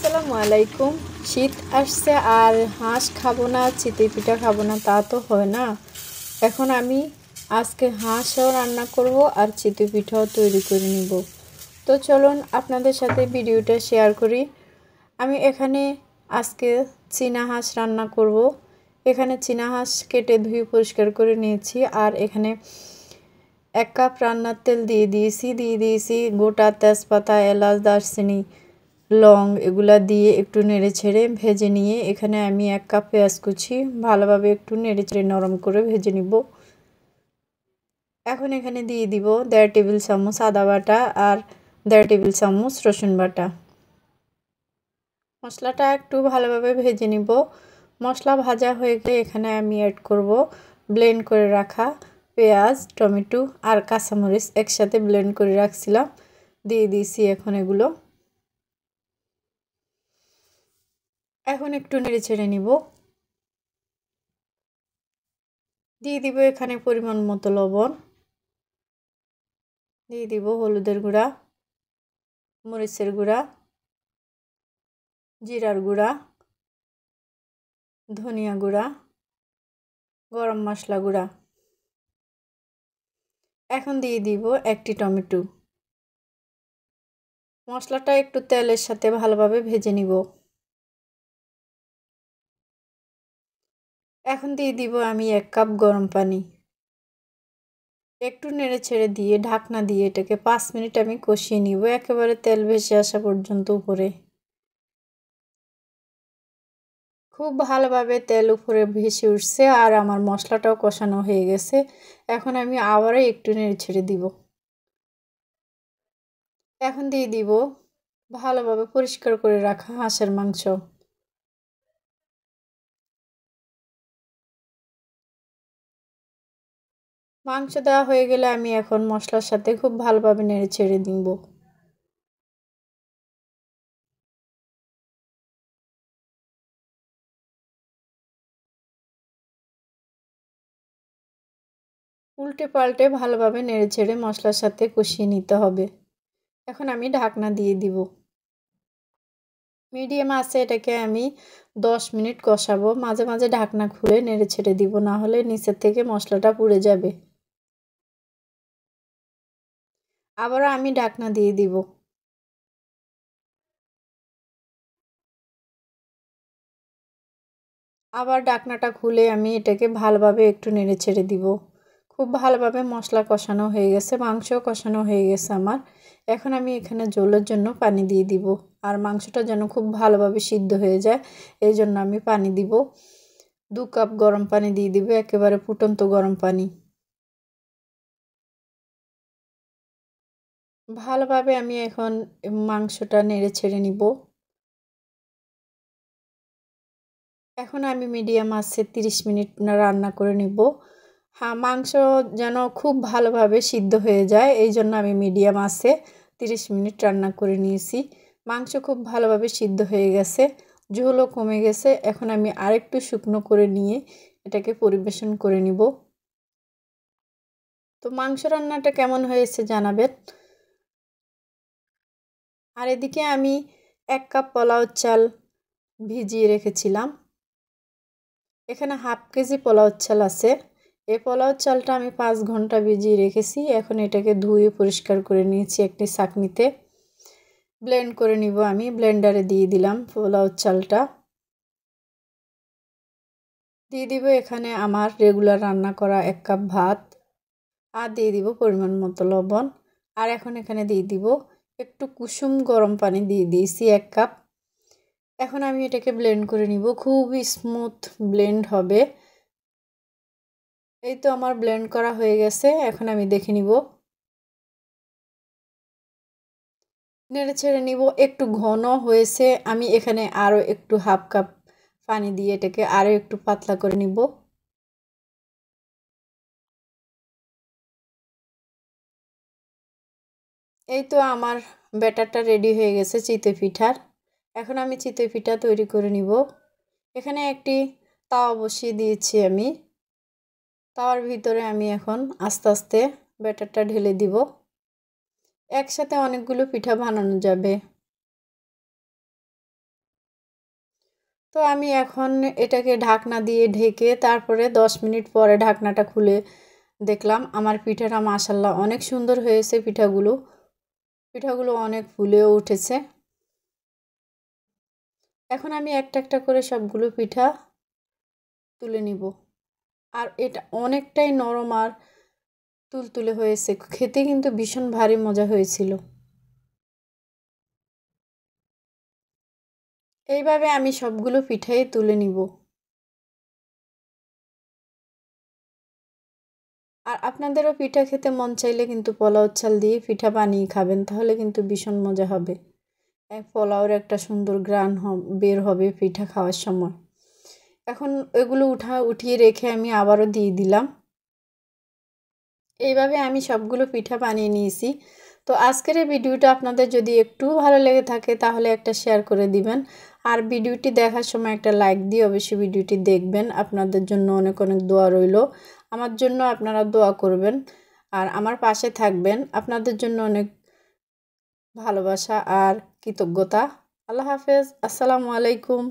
আসসালামু আলাইকুম। শীত আসছে আর হাঁস খাবো না, চিতই পিঠা খাবো না তা তো হয় না। এখন আমি আজকে হাঁসও রান্না করব আর চিতই পিঠাও তৈরি করে নিব। তো চলুন আপনাদের সাথে ভিডিওটা শেয়ার করি। আমি এখানে আজকে চীনা হাঁস রান্না করব। এখানে চীনা হাঁস কেটে ধুয়ে পরিষ্কার করে নিয়েছি। আর এখানে 1 কাপ রান্নার তেল দিয়ে দিয়েছি গোটা তেজপাতা, এলাচ, দারচিনি, লং এগুলা দিয়ে একটু নেড়েছেড়ে ভেজে নিয়ে এখানে আমি 1 কাপ পেঁয়াজ কুচি ভালোভাবে একটু নেড়েছেড়ে নরম করে ভেজে নিব। এখন এখানে দিয়ে দিব 1.5 টেবিল চামচ আদা বাটা আর 1.5 টেবিল চামচ রসুন বাটা। মশলাটা একটু ভালোভাবে ভেজে নিব। মশলা ভাজা হয়ে গেলে এখানে আমি অ্যাড করব ব্লেন্ড করে রাখা পেঁয়াজ, টমেটো আর কাঁচামরিচ একসাথে ব্লেন্ড করে রাখছিলাম, দিয়ে দিয়েছি এখন এগুলো। এখন একটু নেড়েচেড়ে নিব। দিয়ে দিব এখানে পরিমাণ মতো লবণ, দিয়ে দিব হলুদের গুঁড়া, মরিচের গুঁড়া, জিরার গুঁড়া, ধনিয়া গুঁড়া, গরম মশলা গুঁড়া। এখন দিয়ে দিব 1টি টমেটো। মশলাটা একটু তেলের সাথে ভালোভাবে ভেজে নিব। এখন দিয়ে দিব আমি 1 কাপ গরম পানি। একটু নেড়ে ছেড়ে দিয়ে ঢাকনা দিয়ে এটাকে 5 মিনিট আমি কষিয়ে নিব, একেবারে তেল ভেসে আসা পর্যন্ত উপরে। খুব ভালোভাবে তেল উপরে ভেসে উঠছে আর আমার মশলাটাও কষানো হয়ে গেছে। এখন আমি আবারও একটু নেড়ে ছেড়ে দিব। এখন দিয়ে দিব ভালোভাবে পরিষ্কার করে রাখা হাঁসের মাংস। মাংস দেওয়া হয়ে গেলে আমি এখন মশলার সাথে খুব ভালোভাবে নেড়ে ছেড়ে দিব। উল্টে পাল্টে ভালোভাবে নেড়ে ছেড়ে মশলার সাথে কষিয়ে নিতে হবে। এখন আমি ঢাকনা দিয়ে দিব। মিডিয়াম আঁচে এটাকে আমি 10 মিনিট কষাবো। মাঝে মাঝে ঢাকনা খুলে নেড়ে ছেড়ে দিব, না হলে নিচের থেকে মশলাটা পুড়ে যাবে। আবারও আমি ঢাকনা দিয়ে দিব। আবার ঢাকনাটা খুলে আমি এটাকে ভালোভাবে একটু নেড়ে ছেড়ে দিব। খুব ভালোভাবে মশলা কষানো হয়ে গেছে, মাংসও কষানো হয়ে গেছে আমার। এখন আমি এখানে ঝোলের জন্য পানি দিয়ে দিব। আর মাংসটা যেন খুব ভালোভাবে সিদ্ধ হয়ে যায় এই জন্য আমি পানি দিব। 2 কাপ গরম পানি দিয়ে দিব, একেবারে ফুটন্ত গরম পানি। ভালোভাবে আমি এখন মাংসটা নেড়ে ছেড়ে নিব। এখন আমি মিডিয়াম আঁচে 30 মিনিট রান্না করে নিব। হ্যাঁ, মাংস যেন খুব ভালোভাবে সিদ্ধ হয়ে যায় এই জন্য আমি মিডিয়াম আঁচে 30 মিনিট রান্না করে নিয়েছি। মাংস খুব ভালোভাবে সিদ্ধ হয়ে গেছে, ঝোলও কমে গেছে। এখন আমি আরেকটু শুকনো করে নিয়ে এটাকে পরিবেশন করে নিব। তো মাংস রান্নাটা কেমন হয়েছে জানাবেন। আর এদিকে আমি 1 কাপ পোলাও চাল ভিজিয়ে রেখেছিলাম। এখানে হাফ কেজি পোলাও চাল আছে। এই পোলাও চালটা আমি 5 ঘন্টা ভিজিয়ে রেখেছি। এখন এটাকে ধুয়ে পরিষ্কার করে নিয়েছি একটি ছাঁকনিতে। ব্লেন্ড করে নিব, আমি ব্লেন্ডারে দিয়ে দিলাম পোলাও চালটা। দিয়ে দিব এখানে আমার রেগুলার রান্না করা 1 কাপ ভাত। আর দিয়ে দিব পরিমাণ মতো লবণ। আর এখন এখানে দিয়ে দিব একটু কুসুম গরম পানি দিয়ে দিয়েছি 1 কাপ। এখন আমি এটাকে ব্লেন্ড করে নিব, খুবই স্মুথ ব্লেন্ড হবে। এই তো আমার ব্লেন্ড করা হয়ে গেছে। এখন আমি দেখে নিব, নেড়ে ছেড়ে নিব। একটু ঘন হয়েছে, আমি এখানে আরও একটু হাফ কাপ পানি দিয়ে এটাকে আরও একটু পাতলা করে নিব। এই তো আমার ব্যাটারটা রেডি হয়ে গেছে চিতই পিঠার। এখন আমি চিতই পিঠা তৈরি করে নিব। এখানে একটি তাওয়া বসিয়ে দিয়েছি আমি। তাওয়ার ভিতরে আমি এখন আস্তে আস্তে ব্যাটারটা ঢেলে দিব। একসাথে অনেকগুলো পিঠা বানানো যাবে। তো আমি এখন এটাকে ঢাকনা দিয়ে ঢেকে তারপরে 10 মিনিট পরে ঢাকনাটা খুলে দেখলাম আমার পিঠাটা মাশাআল্লাহ অনেক সুন্দর হয়েছে। পিঠাগুলো অনেক ফুলেও উঠেছে। এখন আমি একটা একটা করে সবগুলো পিঠা তুলে নিব। আর এটা অনেকটাই নরম আর তুলতুলে হয়েছে, খেতে কিন্তু ভীষণ ভারী মজা হয়েছিল। এইভাবে আমি সবগুলো পিঠাই তুলে নিব। আর আপনাদেরও পিঠা খেতে মন চাইলে কিন্তু পোলাও চাল দিয়ে পিঠা বানিয়ে খাবেন, তাহলে কিন্তু ভীষণ মজা হবে। পোলাওর একটা সুন্দর ঘ্রাণ বের হবে পিঠা খাওয়ার সময়। এখন এগুলো উঠিয়ে রেখে আমি আবারও দিয়ে দিলাম। এইভাবে আমি সবগুলো পিঠা বানিয়ে নিয়েছি। তো আজকের এই ভিডিওটা আপনাদের যদি একটু ভালো লেগে থাকে তাহলে একটা শেয়ার করে দিবেন। আর ভিডিওটি দেখার সময় একটা লাইক দিয়ে অবশ্যই ভিডিওটি দেখবেন। আপনাদের জন্য অনেক অনেক দোয়া রইল। আমার জন্য আপনারা দোয়া করবেন আর আমার পাশে থাকবেন। আপনাদের জন্য অনেক ভালোবাসা আর কৃতজ্ঞতা। আল্লাহ হাফেজ। আসসালামু আলাইকুম।